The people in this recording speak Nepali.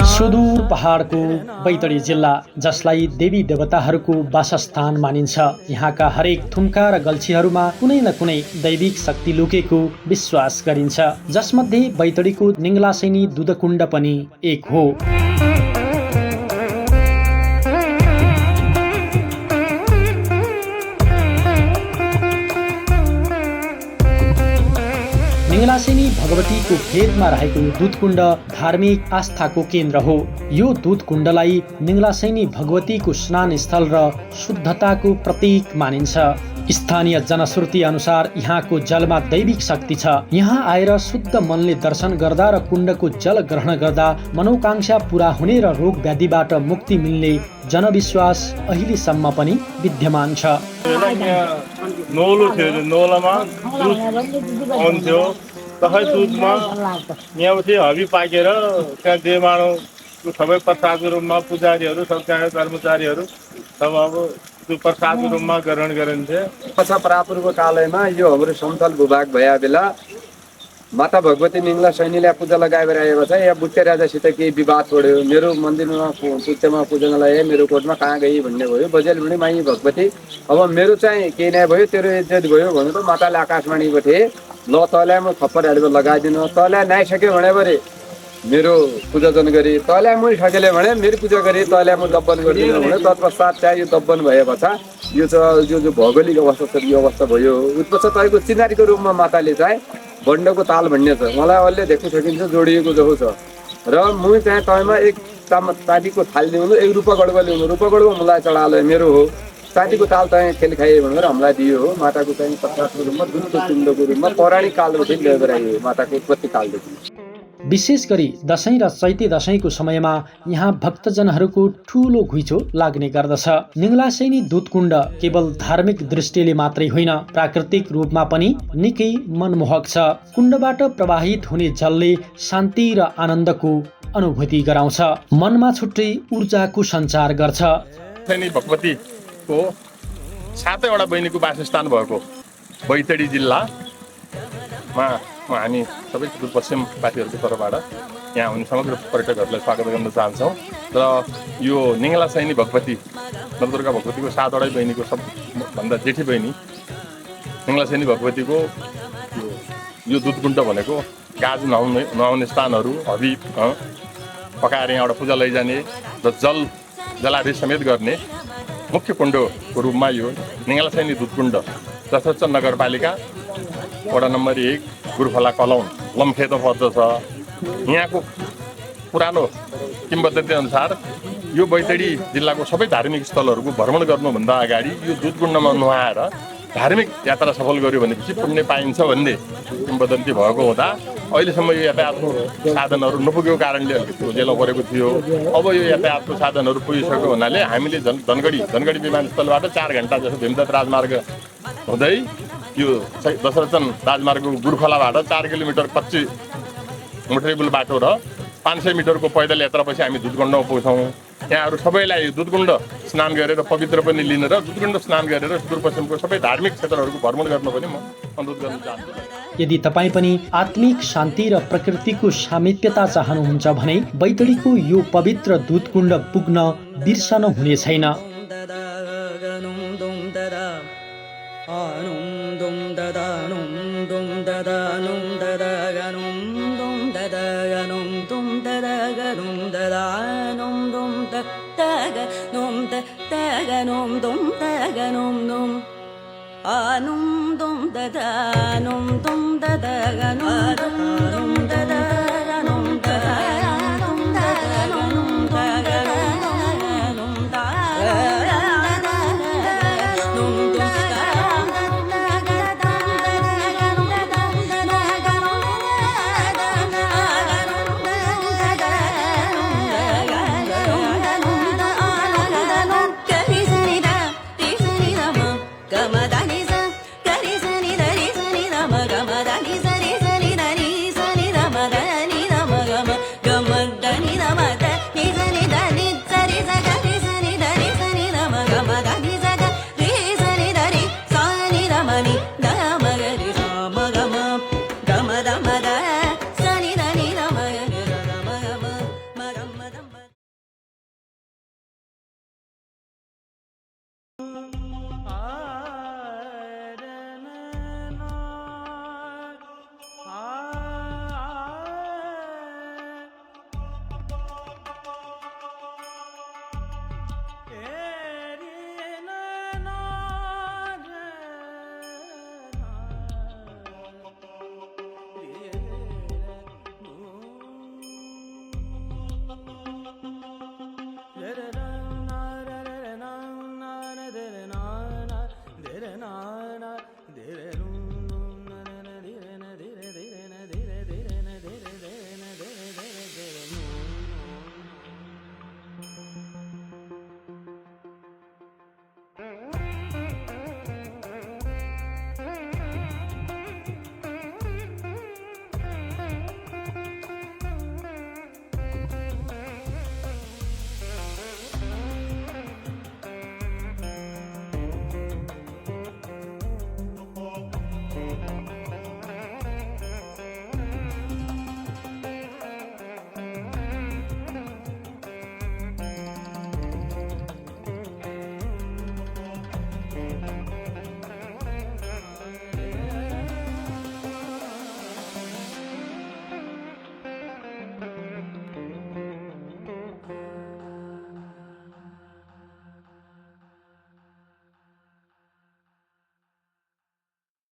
सुदूर पहाडको बैतडी जिल्ला, जसलाई देवी देवताहरूको वासस्थान मानिन्छ, यहाँका हरेक थुम्का र गल्छीहरूमा कुनै न कुनै दैविक शक्ति लुकेको विश्वास गरिन्छ, जसमध्ये बैतडीको निङ्लासेनी दुधकुण्ड पनि एक हो। निङ्लासेनी भगवतीको फेदमा रहेको यो दुधकुण्ड धार्मिक आस्थाको केन्द्र हो। यो दुधकुण्डलाई निङ्लासेनी भगवतीको स्नान स्थल र शुद्धताको प्रतीक मानिन्छ। स्थानीय जनश्रुति अनुसार यहाँको जलमा दैविक शक्ति छ। यहाँ आएर शुद्ध मनले दर्शन गर्दा र कुण्डको जल ग्रहण गर्दा मनोकांक्षा पूरा हुने र रोग व्याधिबाट मुक्ति मिल्ने जनविश्वास अहिलेसम्म पनि विद्यमान छ। नौलो थियो, नौलामा दुध आउँथ्यो, तखै दुधमा यहाँ हबी पाकेर त्यहाँ देवानो सबै प्रसादको रूपमा पुजारीहरू, सब त्यहाँ कर्मचारीहरू सब अब त्यो प्रसादको रूपमा ग्रहण गरिन्थे। पछा परापूर्व कालमा यो हाम्रो समतल भूभाग भए बेला माता भगवती निङ्लासेनीले पूजा लगाएर आएको छ। यहाँ बुट्टे राजासित केही विवाद छोड्यो, मेरो मन्दिरमा पुत्यमा पूजनलाई मेरो कोर्टमा कहाँ गई भन्ने भयो। बजेल भने माई भगवती अब मेरो चाहिँ केही नै भयो, तेरो इज्जत भयो भन्नु त माताले आकाशवाणी गरे, ल तँलाई म थप्पडहरू लगाइदिनु, तँलाई नआइसक्यो भने परे मेरो पूजाजन गरी, तँलाई मै सकेले भने मेरो पूजा गरी, तँलाई म दब्बन गरिदिनु भने तत्पश्चात चाहिँ यो दब्बन भए पछा यो जो भौगोलिक अवस्था छ यो अवस्था भयो। उत्पश्चात तपाईँको चिनारीको रूपमा माताले चाहिँ बन्डको ताल भन्ने छ, मलाई अहिले देख्न सकिन्छ जोडिएको जस्तो छ। र मुई चाहिँ तपाईँमा एक चाँदीको थाल ल्याउनु, एक रुपा गडबा ल्याउनु, रुपा गडबा मलाई चढालो मेरो हो, चाँदीको ताल चाहिँ खेल खाइयो भनेर हामीलाई दियो हो। माताको चाहिँ प्रसादको रूपमा दुधको कुण्डको रूपमा पौराणिक कालदेखि लिएर आइयो, माताको उत्पत्ति कालदेखि। विशेष गरी दशैं र चैते दशैंको समयमा यहाँ भक्तजनहरूको ठूलो घुइँचो लाग्ने गर्दछ। निङ्लासेनी दुधकुण्ड केवल धार्मिक दृष्टिले मात्रै होइन, प्राकृतिक रूपमा पनि निकै मनमोहक छ। कुण्डबाट प्रवाहित हुने जलले शान्ति र आनन्दको अनुभूति गराउँछ, मनमा छुट्टै ऊर्जाको सञ्चार गर्छ। भगवतीको 7वटा बहिनीको वासस्थान भएको बैतडी जिल्लामा हामी सबै सुदूरपश्चिमवासीहरूको तर्फबाट यहाँ आउने समग्र पर्यटकहरूलाई स्वागत गर्न चाहन्छौँ। र यो निङ्लासेनी भगवती नवदुर्गा भगवतीको 7वटा बहिनीको सबभन्दा जेठी बहिनी निङ्लासेनी भगवतीको यो दुधकुण्ड भनेको गाज नुहाउने स्थानहरू, हबी पकाएर यहाँबाट पूजा लैजाने र जलाधि समेत गर्ने मुख्य कुण्डको रूपमा यो निङ्लासेनी दुधकुण्ड दशरथ नगरपालिका वडा नम्बर 1 गुरुफला कलौन लम्खेतमा पर्दछ। यहाँको पुरानो किम्बदन्ती अनुसार यो बैतडी जिल्लाको सबै धार्मिक स्थलहरूको भ्रमण गर्नुभन्दा अगाडि यो दुधकुण्डमा नुहाएर धार्मिक यात्रा सफल गर्यो भनेपछि पुण्य पाइन्छ भन्ने किम्बदन्ती भएको हुँदा अहिलेसम्म यो यातायातको साधनहरू नपुगेको कारणले अलिकति उजेलो परेको थियो। अब यो यातायातको साधनहरू पुगिसकेको हुनाले हामीले धनगढी विमानस्थलबाट 4 घण्टा जस्तो भीमदत्त राजमार्ग हुँदै यो दशरथन राजमार्गको गुरुखलाबाट 4 किलोमिटर कच्ची मोटरेबल बाटो र 500 मिटरको पैदल यात्रापछि हामी दुधकुण्डमा पुग्छौँ। यहाँहरू सबैलाई दुधकुण्ड स्नान गरेर पवित्र पनि लिन र दुधकुण्ड स्नान गरेर सुदूरपश्चिमको सबै धार्मिक क्षेत्रहरूको भ्रमण गर्न पनि म अनुरोध गर्न चाहन्छु। यदि तपाईँ पनि आत्मिक शान्ति र प्रकृतिको सामिप्यता चाहनुहुन्छ भने बैतडीको यो पवित्र दुधकुण्ड पुग्न बिर्सनु हुने छैन। Anum dum da da num dum da da ga num